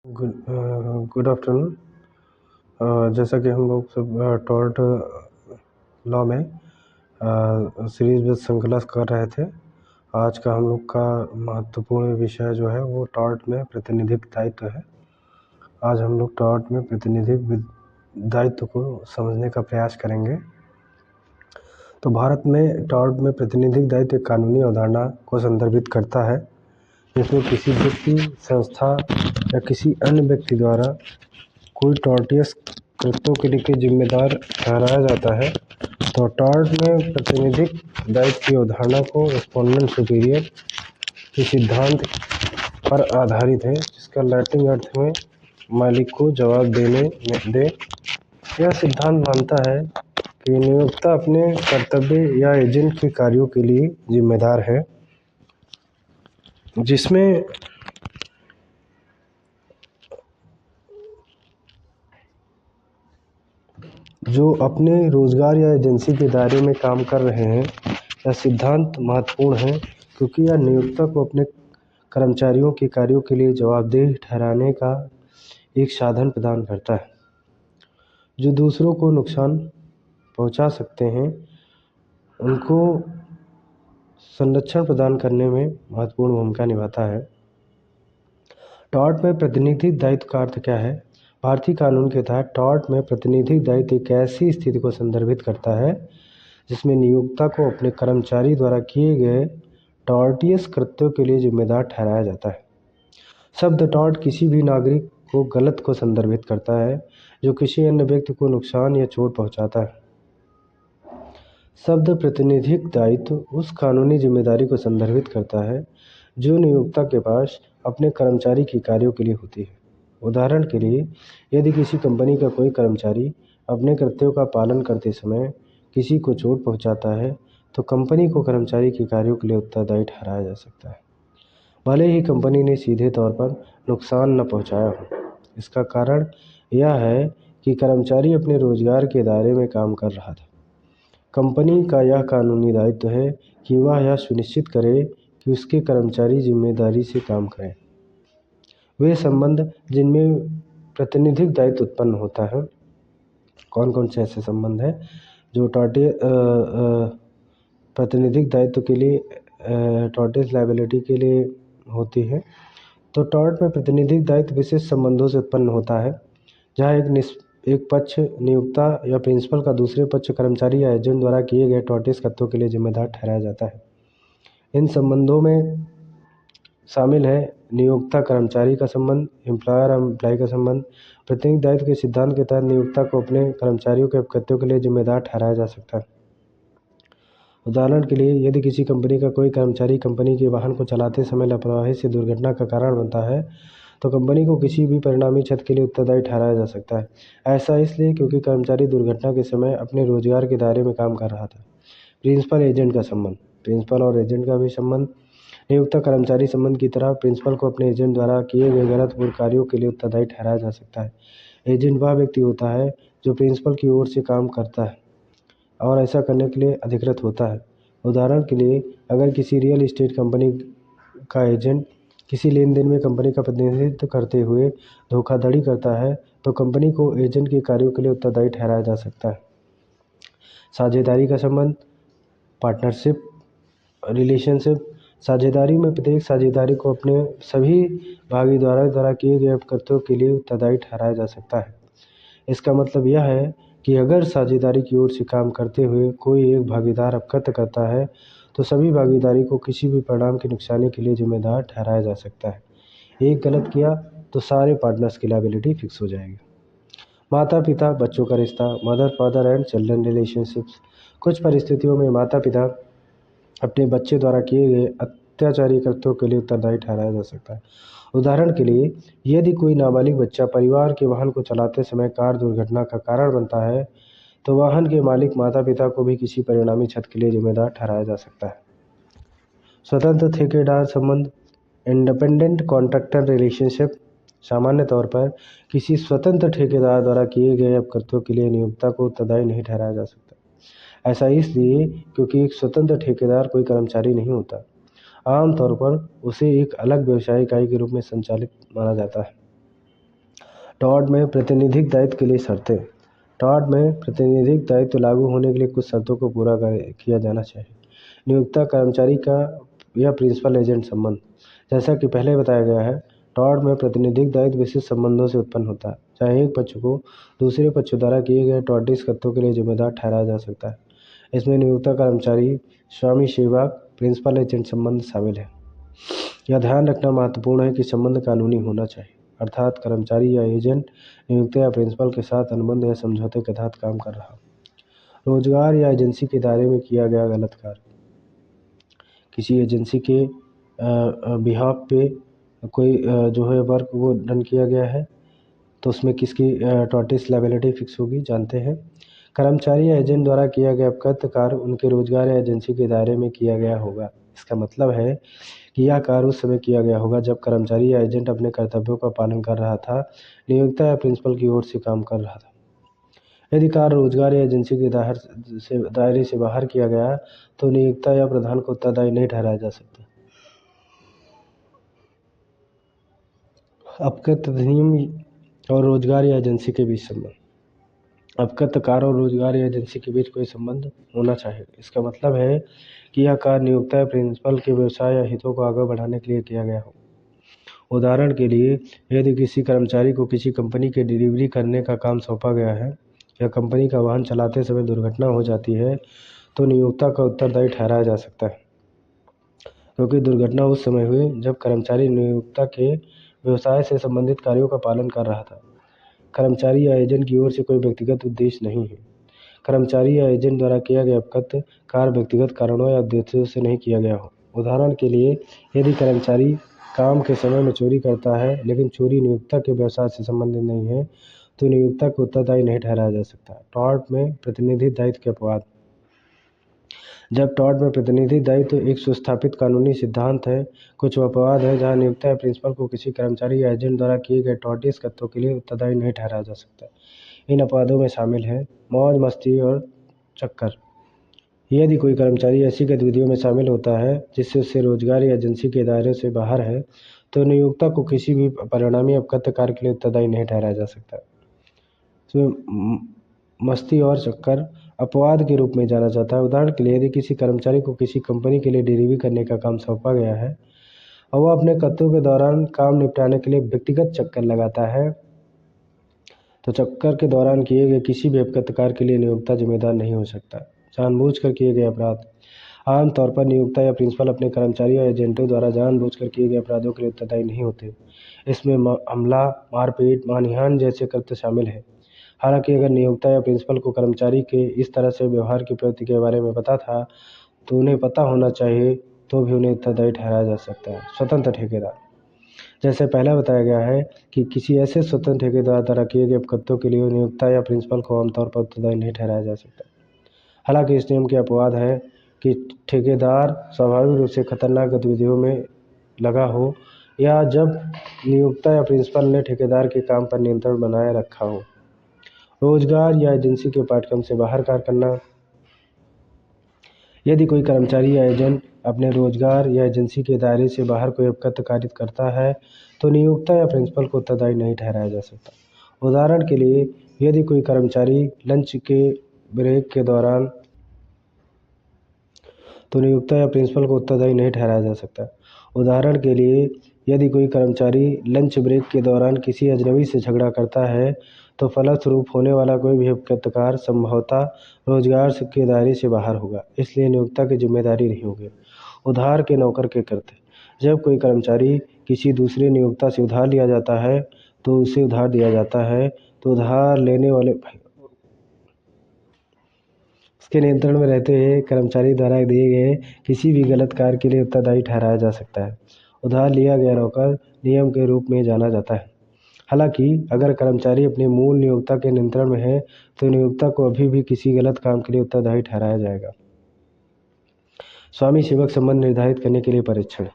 Good afternoon. जैसा कि हम लोग सब टॉर्ट लॉ में सीरीज में श्रृंखला कर रहे थे। आज का हम लोग का महत्वपूर्ण विषय जो है वो टॉर्ट में प्रतिनिधिक दायित्व है। आज हम लोग टॉर्ट में प्रतिनिधिक दायित्व को समझने का प्रयास करेंगे। तो भारत में टॉर्ट में प्रतिनिधिक दायित्व एक कानूनी अवधारणा को संदर्भित करता है जिसमें किसी व्यक्ति, संस्था या किसी अन्य व्यक्ति द्वारा कोई टॉर्टियस कृत्यों के लिए जिम्मेदार ठहराया जाता है। तो टॉर्ट में प्रतिनिधिक दायित्व की अवधारणा को रिस्पोंडेंट सुपीरियर के सिद्धांत पर आधारित है, जिसका लैटिन अर्थ में मालिक को जवाब देने दे। यह सिद्धांत मानता है कि नियोक्ता अपने कर्तव्य या एजेंट के कार्यों के लिए जिम्मेदार है, जिसमें जो अपने रोजगार या एजेंसी के दायरे में काम कर रहे हैं। यह सिद्धांत महत्वपूर्ण है क्योंकि यह नियोक्ता को अपने कर्मचारियों के कार्यों के लिए जवाबदेह ठहराने का एक साधन प्रदान करता है, जो दूसरों को नुकसान पहुंचा सकते हैं। उनको संरक्षण प्रदान करने में महत्वपूर्ण भूमिका निभाता है। टॉर्ट में प्रतिनिधिक दायित्व का अर्थ क्या है? भारतीय कानून के तहत टॉर्ट में प्रतिनिधिक दायित्व एक ऐसी स्थिति को संदर्भित करता है जिसमें नियोक्ता को अपने कर्मचारी द्वारा किए गए टॉर्टियस कृत्यों के लिए जिम्मेदार ठहराया जाता है। शब्द टॉर्ट किसी भी नागरिक को गलत को संदर्भित करता है जो किसी अन्य व्यक्ति को नुकसान या चोट पहुंचाता है। शब्द प्रतिनिधिक दायित्व उस कानूनी जिम्मेदारी को संदर्भित करता है जो नियोक्ता के पास अपने कर्मचारी के कार्यों के लिए होती है। उदाहरण के लिए, यदि किसी कंपनी का कोई कर्मचारी अपने कर्तव्यों का पालन करते समय किसी को चोट पहुंचाता है तो कंपनी को कर्मचारी के कार्यों के लिए उत्तरदायी ठहराया जा सकता है, भले ही कंपनी ने सीधे तौर पर नुकसान न पहुंचाया हो। इसका कारण यह है कि कर्मचारी अपने रोजगार के दायरे में काम कर रहा था। कंपनी का यह कानूनी दायित्व है कि वह यह सुनिश्चित करे कि उसके कर्मचारी जिम्मेदारी से काम करें। वे संबंध जिनमें प्रतिनिधिक दायित्व उत्पन्न होता है, कौन कौन से ऐसे संबंध हैं जो प्रतिनिधिक दायित्व के लिए टॉर्टियस लायबिलिटी के लिए होती है? तो टॉर्ट में प्रतिनिधिक दायित्व विशेष संबंधों से उत्पन्न होता है जहाँ एक पक्ष नियोक्ता या प्रिंसिपल का दूसरे पक्ष कर्मचारी या एजेंट द्वारा किए गए टॉर्टियस कृत्यों के लिए जिम्मेदार ठहराया जाता है। इन संबंधों में शामिल है नियोक्ता कर्मचारी का संबंध, एम्प्लॉयर और एम्प्लॉय का संबंध। प्रतिनिधिक दायित्व के सिद्धांत के तहत नियोक्ता को अपने कर्मचारियों के कृत्यों के लिए जिम्मेदार ठहराया जा सकता है। उदाहरण के लिए, यदि किसी कंपनी का कोई कर्मचारी कंपनी के वाहन को चलाते समय लापरवाही से दुर्घटना का कारण बनता है तो कंपनी को किसी भी परिणामी क्षति के लिए उत्तरदायी ठहराया जा सकता है। ऐसा इसलिए क्योंकि कर्मचारी दुर्घटना के समय अपने रोजगार के दायरे में काम कर रहा था। प्रिंसिपल एजेंट का संबंध। प्रिंसिपल और एजेंट का भी संबंध नियोक्ता कर्मचारी संबंध की तरह प्रिंसिपल को अपने एजेंट द्वारा किए गए गलतपूर्ण कार्यों के लिए उत्तरदायी ठहराया जा सकता है। एजेंट वह व्यक्ति होता है जो प्रिंसिपल की ओर से काम करता है और ऐसा करने के लिए अधिकृत होता है। उदाहरण के लिए, अगर किसी रियल एस्टेट कंपनी का एजेंट किसी लेन देन में कंपनी का प्रतिनिधित्व करते हुए धोखाधड़ी करता है तो कंपनी को एजेंट के कार्यों के लिए उत्तरदायी ठहराया जा सकता है। साझेदारी का संबंध, पार्टनरशिप रिलेशनशिप। साझेदारी में प्रत्येक साझेदारी को अपने सभी भागीदारों द्वारा किए गए कर्तव्यों के लिए उत्तरदायी ठहराया जा सकता है। इसका मतलब यह है कि अगर साझेदारी की ओर से काम करते हुए कोई एक भागीदार अपकृत्य करता है तो सभी भागीदारी को किसी भी परिणाम के नुकसान के लिए जिम्मेदार ठहराया जा सकता है। एक गलत किया तो सारे पार्टनर्स की लायबिलिटी फिक्स हो जाएगी। माता पिता बच्चों का रिश्ता, mother father and children relationships. कुछ परिस्थितियों में माता पिता अपने बच्चे द्वारा किए गए अत्याचारी कृत्यों के लिए उत्तरदायी ठहराया जा सकता है। उदाहरण के लिए, यदि कोई नाबालिग बच्चा परिवार के वाहन को चलाते समय कार दुर्घटना का कारण बनता है तो वाहन के मालिक माता पिता को भी किसी परिणामी क्षति के लिए जिम्मेदार ठहराया जा सकता है। स्वतंत्र ठेकेदार संबंध, इंडिपेंडेंट कॉन्ट्रैक्टर रिलेशनशिप। सामान्य तौर पर किसी स्वतंत्र ठेकेदार द्वारा किए गए अपकृत्यों के लिए नियोक्ता को उत्तरदायी नहीं ठहराया जा सकता। ऐसा इसलिए क्योंकि एक स्वतंत्र ठेकेदार कोई कर्मचारी नहीं होता। आमतौर पर उसे एक अलग व्यवसायिक इकाई के रूप में संचालित माना जाता है। टॉड में प्रातिनिधिक दायित्व के लिए शर्तें। टॉड में प्रातिनिधिक दायित्व लागू होने के लिए कुछ शर्तों को पूरा किया जाना चाहिए। नियोक्ता कर्मचारी का या प्रिंसिपल एजेंट संबंध। जैसा कि पहले बताया गया है, टॉड में प्रातिनिधिक दायित्व विशिष्ट संबंधों से उत्पन्न होता है, जहाँ एक पक्ष को दूसरे पक्ष द्वारा किए गए टॉडिस कृत्यों के लिए जिम्मेदार ठहराया जा सकता है। इसमें नियोक्ता कर्मचारी, स्वामी सेवक, प्रिंसिपल एजेंट संबंध शामिल है। यह ध्यान रखना महत्वपूर्ण है कि संबंध कानूनी होना चाहिए, अर्थात कर्मचारी या एजेंट नियोक्ता या प्रिंसिपल के साथ अनुबंध या समझौते के तहत काम कर रहा। रोजगार या एजेंसी के दायरे में किया गया गलत कार्य। किसी एजेंसी के बिहाफ पे कोई जो है वर्क वो डन किया गया है, तो उसमें किसकी टॉर्टिस लायबिलिटी फिक्स होगी, जानते हैं। कर्मचारी या एजेंट द्वारा किया गया अपकृत्य कार्य उनके रोजगार या एजेंसी के दायरे में किया गया होगा। इसका मतलब है कि यह कार्य उस समय किया गया होगा जब कर्मचारी या एजेंट अपने कर्तव्यों का पालन कर रहा था, नियोक्ता या प्रिंसिपल की ओर से काम कर रहा था। यदि कार्य रोजगार या एजेंसी के दायरे से बाहर किया गया तो नियोक्ता या प्रधान को उत्तरदायी नहीं ठहराया जा सकता। अपकृत्य अधिनियम और रोजगार या एजेंसी के बीच संबंध। अपकृत्य कार्य और रोजगार या एजेंसी के बीच कोई संबंध होना चाहिए। इसका मतलब है कि यह कार्य नियोक्ता या प्रिंसिपल के व्यवसाय या हितों को आगे बढ़ाने के लिए किया गया हो। उदाहरण के लिए, यदि किसी कर्मचारी को किसी कंपनी के डिलीवरी करने का काम सौंपा गया है या कंपनी का वाहन चलाते समय दुर्घटना हो जाती है, तो नियोक्ता का उत्तरदायी ठहराया जा सकता है, क्योंकि दुर्घटना उस समय हुई जब कर्मचारी नियोक्ता के व्यवसाय से संबंधित कार्यों का पालन कर रहा था। कर्मचारी या एजेंट की ओर से कोई व्यक्तिगत उद्देश्य नहीं है। कर्मचारी या एजेंट द्वारा किया गया अपकृत्य कार्य व्यक्तिगत कारणों या उद्देश्यों से नहीं किया गया हो। उदाहरण के लिए, यदि कर्मचारी काम के समय में चोरी करता है लेकिन चोरी नियोक्ता के व्यवसाय से संबंधित नहीं है, तो नियोक्ता को उत्तरदायी नहीं ठहराया जा सकता। टॉड में प्रतिनिधि दायित्व के अपवाद। जब टॉड में प्रतिनिधि दायित्व एक सुस्थापित कानूनी सिद्धांत है, कुछ अपवाद है जहां नियोक्ता या प्रिंसिपल को किसी कर्मचारी या एजेंट द्वारा किए गए टॉडिस कृत्यों के लिए उत्तरदायी नहीं ठहराया जा सकता। इन अपवादों में शामिल है मौज मस्ती और चक्कर। यदि कोई कर्मचारी ऐसी गतिविधियों में शामिल होता है जिससे उससे रोजगार या एजेंसी के दायरे से बाहर है, तो नियोक्ता को किसी भी परिणामी अपकृत्य कार्य के लिए उत्तरदायी नहीं ठहराया जा सकता। इसमें मस्ती और चक्कर अपवाद के रूप में जाना जाता है। उदाहरण के लिए, यदि किसी कर्मचारी को किसी कंपनी के लिए डिलीवरी करने का काम सौंपा गया है और वह अपने कर्तव्यों के दौरान काम निपटाने के लिए व्यक्तिगत चक्कर लगाता है, तो चक्कर के दौरान किए गए किसी भी अपकृत्य कार्य के लिए नियोक्ता जिम्मेदार नहीं हो सकता। जानबूझकर किए गए अपराध। आमतौर पर नियोक्ता या प्रिंसिपल अपने कर्मचारियों या एजेंटों द्वारा जानबूझकर किए गए अपराधों के लिए उत्तरदायी नहीं होते। इसमें हमला, मारपीट, मानहानि जैसे कृत्य शामिल हैं। हालांकि अगर नियोक्ता या प्रिंसिपल को कर्मचारी के इस तरह से व्यवहार की प्रवृत्ति के बारे में पता था, तो उन्हें पता होना चाहिए, तो भी उन्हें उत्तरदायी ठहराया जा सकता है। स्वतंत्र ठेकेदार। जैसे पहले बताया गया है कि किसी ऐसे स्वतंत्र ठेकेदार द्वारा किए गए अपकृत्यों के लिए नियोक्ता या प्रिंसिपल को आमतौर पर उत्तरदायी नहीं ठहराया जा सकता। हालांकि इस नियम के अपवाद है कि ठेकेदार स्वाभाविक रूप से खतरनाक गतिविधियों में लगा हो या जब नियोक्ता या प्रिंसिपल ने ठेकेदार के काम पर नियंत्रण बनाए रखा हो। रोजगार या एजेंसी के पाठ्यक्रम से बाहर कार्य करना। यदि कोई कर्मचारी या एजेंट अपने रोजगार या एजेंसी के दायरे से बाहर कोई अपकृत्य कार्य करता है, तो नियोक्ता या प्रिंसिपल को उत्तरदायी नहीं ठहराया जा सकता। उदाहरण के लिए, यदि कोई कर्मचारी लंच के ब्रेक के दौरान, तो नियोक्ता या प्रिंसिपल को उत्तरदायी नहीं ठहराया जा सकता। उदाहरण के लिए, यदि कोई कर्मचारी लंच ब्रेक के दौरान किसी अजनबी से झगड़ा करता है, तो फलस्वरूप होने वाला कोई भी अपकृत्य कार्य संभवतः रोजगार के दायरे से बाहर होगा, इसलिए नियोक्ता की जिम्मेदारी नहीं होगी। उधार के नौकर के कृत्य। जब कोई कर्मचारी किसी दूसरे नियोक्ता से उधार लिया जाता है, तो उसे उधार दिया जाता है, तो उधार लेने वाले उसके नियंत्रण में रहते हुए कर्मचारी द्वारा दिए गए किसी भी गलत कार्य के लिए उत्तरदायी ठहराया जा सकता है। उधार लिया गया नौकर नियम के रूप में जाना जाता है। हालांकि अगर कर्मचारी अपने मूल नियोक्ता के नियंत्रण में है, तो नियोक्ता को अभी भी किसी गलत काम के लिए उत्तरदायी ठहराया जाएगा। स्वामी सेवक संबंध निर्धारित करने के लिए परीक्षण।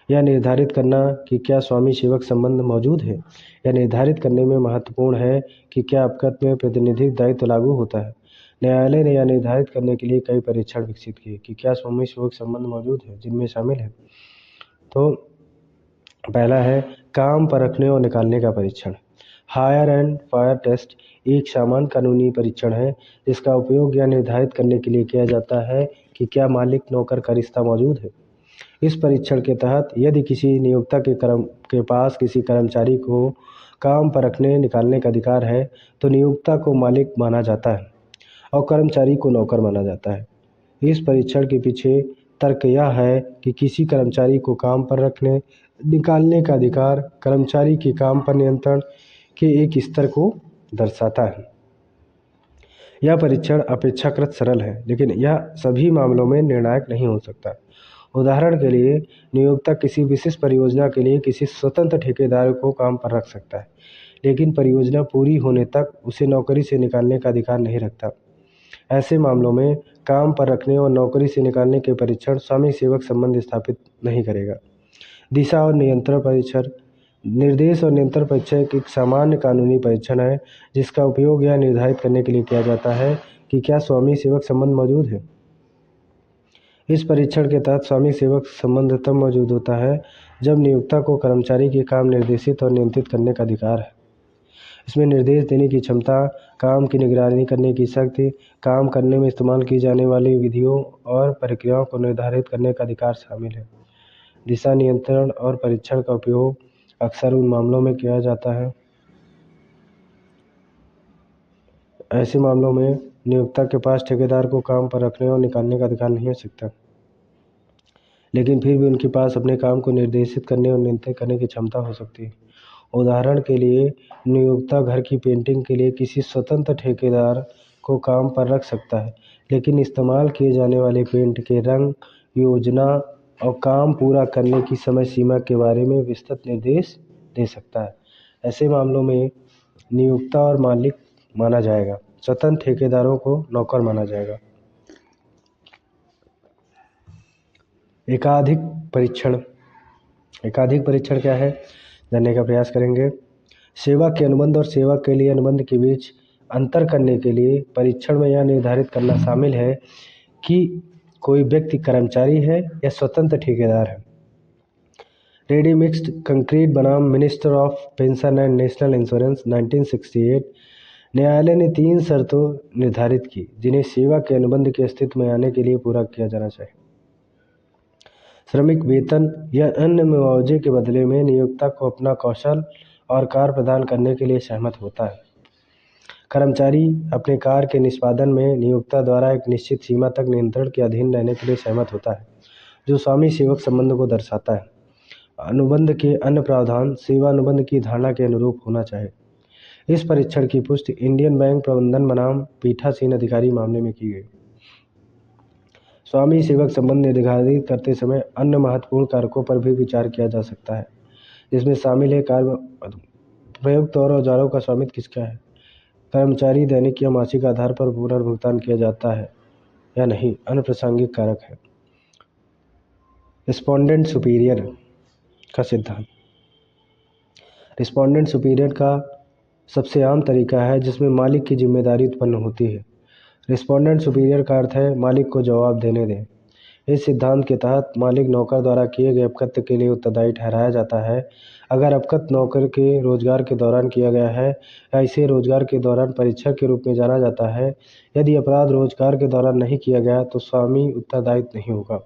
यह निर्धारित करना कि क्या स्वामी सेवक संबंध मौजूद है, यह निर्धारित करने में महत्वपूर्ण है कि क्या अपकृत्य में प्रतिनिधिक दायित्व लागू होता है। न्यायालय ने यह निर्धारित करने के लिए कई परीक्षण विकसित किए कि क्या स्वामी सेवक संबंध मौजूद है, जिनमें शामिल है। तो पहला है काम पर रखने और निकालने का परीक्षण। हायर एंड फायर टेस्ट एक सामान्य कानूनी परीक्षण है जिसका उपयोग यह निर्धारित करने के लिए किया जाता है कि क्या मालिक नौकर का रिश्ता मौजूद है। इस परीक्षण के तहत यदि किसी नियोक्ता के पास किसी कर्मचारी को काम पर रखने निकालने का अधिकार है तो नियोक्ता को मालिक माना जाता है और कर्मचारी को नौकर माना जाता है। इस परीक्षण के पीछे तर्क यह है कि किसी कर्मचारी को काम पर रखने निकालने का अधिकार कर्मचारी के काम पर नियंत्रण के एक स्तर को दर्शाता है। यह परीक्षण अपेक्षाकृत सरल है लेकिन यह सभी मामलों में निर्णायक नहीं हो सकता। उदाहरण के लिए नियोक्ता किसी विशेष परियोजना के लिए किसी स्वतंत्र ठेकेदार को काम पर रख सकता है लेकिन परियोजना पूरी होने तक उसे नौकरी से निकालने का अधिकार नहीं रखता। ऐसे मामलों में काम पर रखने और नौकरी से निकालने के परीक्षण स्वामी सेवक संबंध स्थापित नहीं करेगा। दिशा और नियंत्रण परीक्षण निर्देश और नियंत्रण परीक्षण एक सामान्य कानूनी परीक्षण है जिसका उपयोग यह निर्धारित करने के लिए किया जाता है कि क्या स्वामी सेवक संबंध मौजूद है। इस परीक्षण के तहत स्वामी सेवक संबंध तब मौजूद होता है जब नियोक्ता को कर्मचारी के काम निर्देशित और नियंत्रित करने का अधिकार है। इसमें निर्देश देने की क्षमता, काम की निगरानी करने की शक्ति, काम करने में इस्तेमाल की जाने वाली विधियों और प्रक्रियाओं को निर्धारित करने का अधिकार शामिल है। दिशा नियंत्रण और परीक्षण का उपयोग अक्सर उन मामलों में किया जाता है ऐसे मामलों में नियोक्ता के पास ठेकेदार को काम पर रखने और निकालने का अधिकार नहीं हो सकता लेकिन फिर भी उनके पास अपने काम को निर्देशित करने और नियंत्रित करने की क्षमता हो सकती है। उदाहरण के लिए नियोक्ता घर की पेंटिंग के लिए किसी स्वतंत्र ठेकेदार को काम पर रख सकता है लेकिन इस्तेमाल किए जाने वाले पेंट के रंग, योजना और काम पूरा करने की समय सीमा के बारे में विस्तृत निर्देश दे सकता है। ऐसे मामलों में नियोक्ता और मालिक माना जाएगा, स्वतंत्र ठेकेदारों को नौकर माना जाएगा। एकाधिक परीक्षण क्या है, जानने का प्रयास करेंगे। सेवा के अनुबंध और सेवा के लिए अनुबंध के बीच अंतर करने के लिए परीक्षण में यह निर्धारित करना शामिल है कि कोई व्यक्ति कर्मचारी है या स्वतंत्र ठेकेदार है। रेडी मिक्स्ड कंक्रीट बनाम minister of pension and national insurance 1968 न्यायालय ने 3 शर्तों निर्धारित की जिन्हें सेवा के अनुबंध के अस्तित्व में आने के लिए पूरा किया जाना चाहिए। श्रमिक वेतन या अन्य मुआवजे के बदले में नियोक्ता को अपना कौशल और कार्य प्रदान करने के लिए सहमत होता है। कर्मचारी अपने कार्य के निष्पादन में नियोक्ता द्वारा एक निश्चित सीमा तक नियंत्रण के अधीन रहने के लिए सहमत होता है, जो स्वामी सेवक संबंध को दर्शाता है। अनुबंध के अन्य प्रावधान सेवा अनुबंध की धारणा के अनुरूप होना चाहिए। इस परीक्षण की पुष्टि इंडियन बैंक प्रबंधन बनाम पीठासीन अधिकारी मामले में की गई। स्वामी सेवक संबंध निर्धारित करते समय अन्य महत्वपूर्ण कारकों पर भी विचार किया जा सकता है जिसमें शामिल है कार्य प्रयुक्त और औजारों का स्वामित्व किसका है, कर्मचारी दैनिक या मासिक आधार पर पुनर्भुगतान किया जाता है या नहीं, अन्य प्रासंगिक कारक है। रिस्पोंडेंट सुपीरियर का सिद्धांत। रिस्पोंडेंट सुपीरियर का सबसे आम तरीका है जिसमें मालिक की जिम्मेदारी उत्पन्न होती है। रिस्पोंडेंट सुपीरियर का अर्थ है मालिक को जवाब देने दें। इस सिद्धांत के तहत मालिक नौकर द्वारा किए गए अपकृत्य के लिए उत्तरदायी ठहराया जाता है अगर अपकृत्य नौकर के रोजगार के दौरान किया गया है या इसे रोजगार के दौरान परीक्षण के रूप में जाना जाता है। यदि अपराध रोजगार के दौरान नहीं किया गया तो स्वामी उत्तरदायित्व नहीं होगा।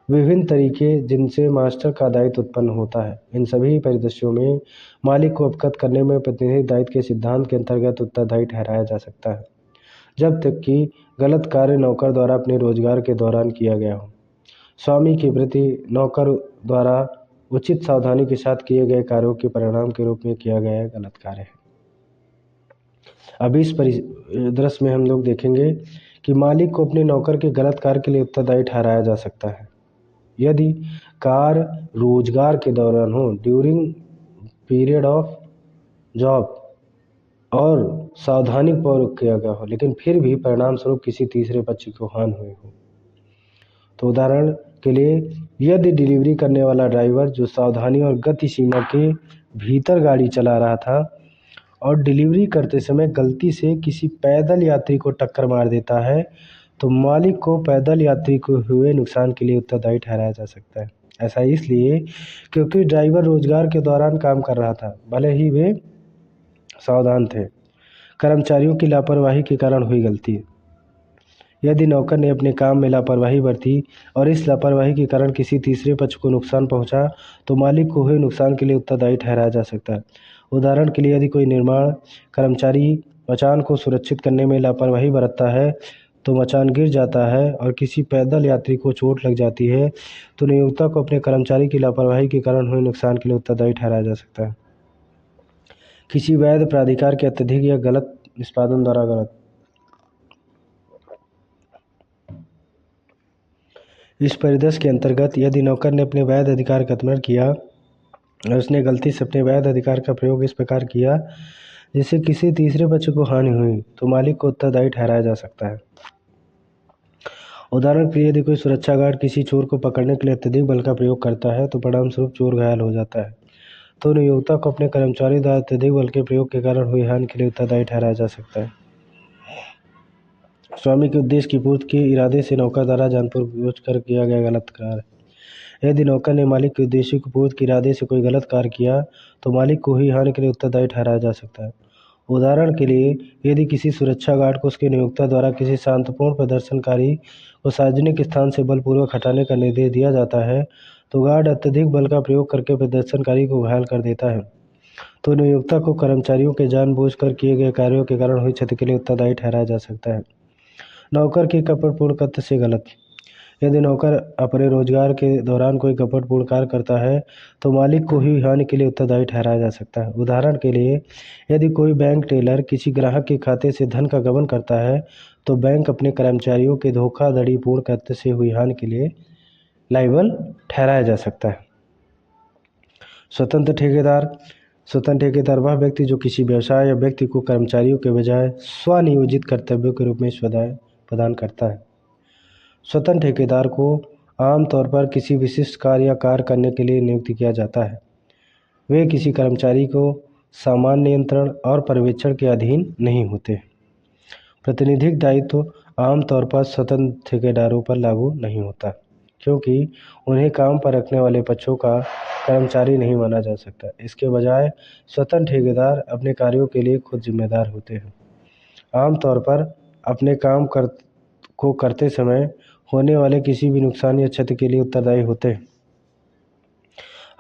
विभिन्न तरीके जिनसे मास्टर का दायित्व उत्पन्न होता है, इन सभी परिदृश्यों में मालिक को अवगत करने में प्रतिनिधि दायित्व के सिद्धांत के अंतर्गत उत्तरदायी ठहराया जा सकता है जब तक कि गलत कार्य नौकर द्वारा अपने रोजगार के दौरान किया गया हो। स्वामी के प्रति नौकर द्वारा उचित सावधानी के साथ किए गए कार्यों के परिणाम के रूप में किया गया गलत कार्य है। अब इस परिदृश्य में हम लोग देखेंगे कि मालिक को अपने नौकर के गलत कार्य के लिए उत्तरदायी ठहराया जा सकता है यदि कार्य रोजगार के दौरान हो, ड्यूरिंग पीरियड ऑफ जॉब, और सावधानी पूर्वक किया गया हो लेकिन फिर भी परिणाम स्वरूप किसी तीसरे पक्ष को हानि हुई हो। तो उदाहरण के लिए यदि डिलीवरी करने वाला ड्राइवर जो सावधानी और गति सीमा के भीतर गाड़ी चला रहा था और डिलीवरी करते समय गलती से किसी पैदल यात्री को टक्कर मार देता है तो मालिक को पैदल यात्री को हुए नुकसान के लिए उत्तरदायी ठहराया जा सकता है। ऐसा इसलिए क्योंकि ड्राइवर रोजगार के दौरान काम कर रहा था, भले ही वे सावधान थे। कर्मचारियों की लापरवाही के कारण हुई गलती। यदि नौकर ने अपने काम में लापरवाही बरती और इस लापरवाही के कारण किसी तीसरे पक्ष को नुकसान पहुंचा, तो मालिक को हुए नुकसान के लिए उत्तरदायी ठहराया जा सकता है। उदाहरण के लिए, यदि कोई निर्माण कर्मचारी मचान को सुरक्षित करने में लापरवाही बरतता है, तो मचान गिर जाता है और किसी पैदल यात्री को चोट लग जाती है, तो नियोक्ता को अपने कर्मचारी की लापरवाही के कारण हुए नुकसान के लिए उत्तरदायी ठहराया जा सकता है। किसी वैध प्राधिकार के अत्यधिक या गलत निष्पादन द्वारा गलत। इस परिदृश्य के अंतर्गत, यदि नौकर ने अपने वैध अधिकार का अतिक्रमण किया और उसने गलती से अपने वैध अधिकार का प्रयोग इस प्रकार किया जिससे किसी तीसरे पक्ष को हानि हुई, तो मालिक को उत्तरदायी ठहराया जा सकता है। उदाहरण के लिए, यदि कोई सुरक्षा गार्ड किसी चोर को पकड़ने के लिए अत्यधिक बल का प्रयोग करता है, तो परिणामस्वरूप चोर घायल हो जाता है, तो नियोक्ता को अपने कर्मचारी द्वारा अत्यधिक बल के प्रयोग के कारण हुई हानि के लिए उत्तरदायी ठहराया जा सकता है। स्वामी के उद्देश्य की पूर्ति के इरादे से नौकर द्वारा जानबूझ कर किया गया गलत कार्य। यदि नौकर ने मालिक के उद्देश्य की पूर्ति के इरादे से कोई गलत कार्य किया, तो मालिक को हुई हानि के लिए उत्तरदायी ठहराया जा सकता है। उदाहरण के लिए, यदि किसी सुरक्षा गार्ड को उसके नियोक्ता द्वारा किसी शांतिपूर्ण प्रदर्शनकारी को सार्वजनिक स्थान से बलपूर्वक हटाने का निर्देश दिया जाता है, तो गार्ड अत्यधिक बल का प्रयोग करके प्रदर्शनकारी को घायल कर देता है, तो नियोक्ता को कर्मचारियों के जानबूझकर किए गए कार्यों के कारण हुई क्षति के लिए उत्तरदायी ठहराया जा सकता है। नौकर के कपटपूर्ण कृत्य से गलत। यदि नौकर अपने रोजगार के दौरान कोई कपटपूर्ण कार्य करता है, तो मालिक को हुई हानि के लिए उत्तरदायी ठहराया जा सकता है। उदाहरण के लिए, यदि कोई बैंक टेलर किसी ग्राहक के खाते से धन का गबन करता है, तो बैंक अपने कर्मचारियों के धोखाधड़ीपूर्ण कृत्य से हुई हानि के लिए लायबल ठहराया जा सकता है। स्वतंत्र ठेकेदार। स्वतंत्र ठेकेदार वह व्यक्ति जो किसी व्यवसाय या व्यक्ति को कर्मचारियों के बजाय स्वनियोजित कर्तव्यों के रूप में सेवाएं प्रदान करता है। स्वतंत्र ठेकेदार को आमतौर पर किसी विशिष्ट कार्य या कार्य करने के लिए नियुक्त किया जाता है। वे किसी कर्मचारी को सामान्य नियंत्रण और पर्यवेक्षण के अधीन नहीं होते। प्रतिनिधिक दायित्व आमतौर पर स्वतंत्र ठेकेदारों पर लागू नहीं होता, क्योंकि उन्हें काम पर रखने वाले पक्षों का कर्मचारी नहीं माना जा सकता। इसके बजाय स्वतंत्र ठेकेदार अपने कार्यों के लिए खुद जिम्मेदार होते हैं। आमतौर पर अपने काम को करते समय होने वाले किसी भी नुकसान या क्षति के लिए उत्तरदायी होते हैं।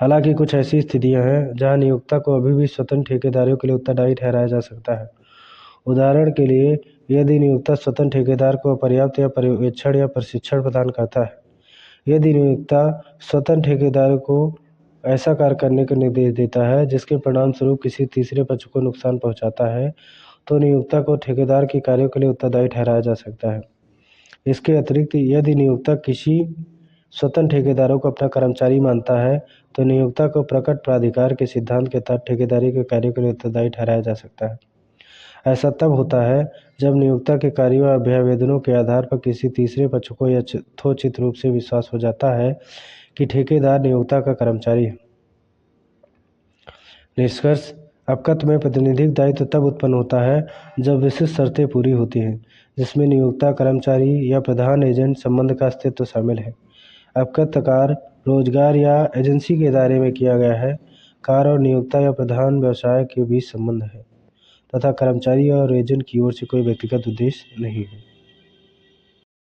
हालांकि कुछ ऐसी स्थितियां हैं जहां नियोक्ता को अभी भी स्वतंत्र ठेकेदारों के लिए उत्तरदायी ठहराया जा सकता है। उदाहरण के लिए, यदि नियोक्ता स्वतंत्र ठेकेदार को पर्याप्त या पर्यवेक्षण या प्रशिक्षण प्रदान करता है। यदि नियोक्ता स्वतंत्र ठेकेदार को ऐसा कार्य करने का निर्देश देता है जिसके परिणाम स्वरूप किसी तीसरे पक्ष को नुकसान पहुंचाता है, तो नियोक्ता को ठेकेदार के कार्यों के लिए उत्तरदायी ठहराया जा सकता है। इसके अतिरिक्त, यदि नियोक्ता किसी स्वतंत्र ठेकेदारों को अपना कर्मचारी मानता है, तो नियोक्ता को प्रकट प्राधिकार के सिद्धांत के तहत ठेकेदारी के कार्यों के लिए उत्तरदायी ठहराया जा सकता है। ऐसा तब होता है जब नियोक्ता के कार्यों और अभ्यावेदनों के आधार पर किसी तीसरे पक्ष को यथोचित रूप से विश्वास हो जाता है कि ठेकेदार नियोक्ता का कर्मचारी है। निष्कर्ष। अपकत्व में प्रतिनिधिक दायित्व तब उत्पन्न होता है जब विशिष्ट शर्तें पूरी होती हैं, जिसमें नियोक्ता, कर्मचारी या प्रधान एजेंट संबंध का अस्तित्व शामिल है। अपकत्व कार्य रोजगार या एजेंसी के दायरे में किया गया है। कार्य और नियोक्ता या प्रधान व्यवसाय के बीच संबंध है तथा कर्मचारी और एजेंट की ओर से कोई व्यक्तिगत उद्देश्य नहीं है।